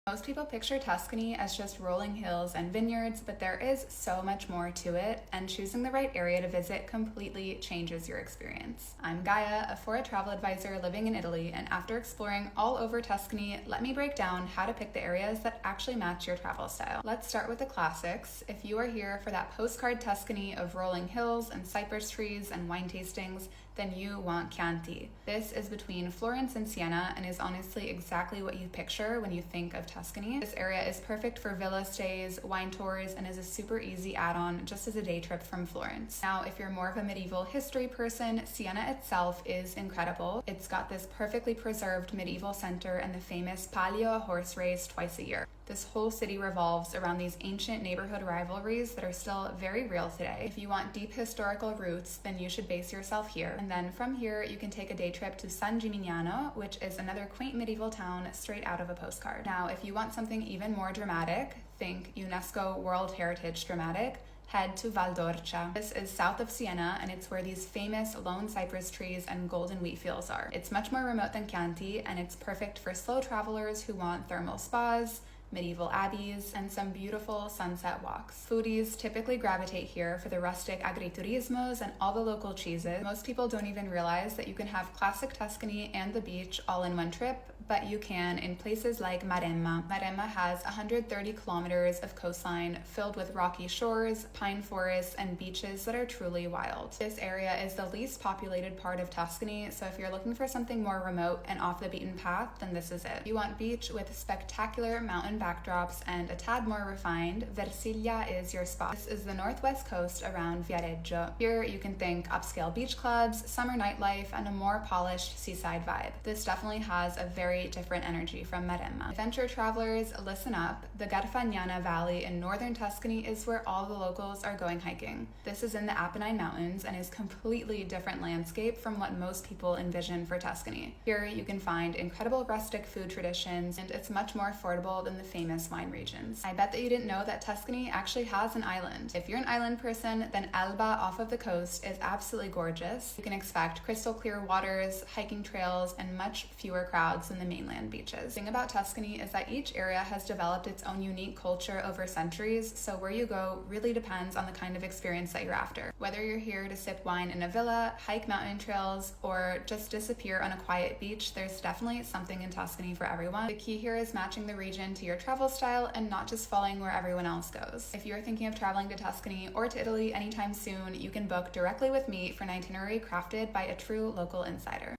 Most people picture Tuscany as just rolling hills and vineyards, but there is so much more to it, and choosing the right area to visit completely changes your experience. I'm Gaia, a Fora travel advisor living in Italy, and after exploring all over Tuscany, let me break down how to pick the areas that actually match your travel style. Let's start with the classics. If you are here for that postcard Tuscany of rolling hills and cypress trees and wine tastings, then you want Chianti. This is between Florence and Siena and is honestly exactly what you picture when you think of Tuscany. This area is perfect for villa stays, wine tours, and is a super easy add-on just as a day trip from Florence. Now, if you're more of a medieval history person, Siena itself is incredible. It's got this perfectly preserved medieval center and the famous Palio horse race twice a year. This whole city revolves around these ancient neighborhood rivalries that are still very real today. If you want deep historical roots, then you should base yourself here. And then from here, you can take a day trip to San Gimignano, which is another quaint medieval town straight out of a postcard. Now, if you want something even more dramatic, think UNESCO World Heritage dramatic, head to Val d'Orcia. This is south of Siena, and it's where these famous lone cypress trees and golden wheat fields are. It's much more remote than Chianti, and it's perfect for slow travelers who want thermal spas, medieval abbeys, and some beautiful sunset walks. Foodies typically gravitate here for the rustic agriturismos and all the local cheeses. Most people don't even realize that you can have classic Tuscany and the beach all in one trip, but you can in places like Maremma. Maremma has 130 kilometers of coastline filled with rocky shores, pine forests, and beaches that are truly wild. This area is the least populated part of Tuscany, so if you're looking for something more remote and off the beaten path, then this is it. If you want beach with spectacular mountain backdrops and a tad more refined, Versilia is your spot. This is the northwest coast around Viareggio. Here you can think upscale beach clubs, summer nightlife, and a more polished seaside vibe. This definitely has a very different energy from Maremma. Adventure travelers, listen up. The Garfagnana Valley in northern Tuscany is where all the locals are going hiking. This is in the Apennine Mountains and is completely different landscape from what most people envision for Tuscany. Here you can find incredible rustic food traditions, and it's much more affordable than the famous wine regions. I bet that you didn't know that Tuscany actually has an island. If you're an island person, then Elba off of the coast is absolutely gorgeous. You can expect crystal clear waters, hiking trails, and much fewer crowds than the mainland beaches. The thing about Tuscany is that each area has developed its own unique culture over centuries, so where you go really depends on the kind of experience that you're after. Whether you're here to sip wine in a villa, hike mountain trails, or just disappear on a quiet beach, there's definitely something in Tuscany for everyone. The key here is matching the region to your travel style and not just following where everyone else goes. If you're thinking of traveling to Tuscany or to Italy anytime soon, you can book directly with me for an itinerary crafted by a true local insider.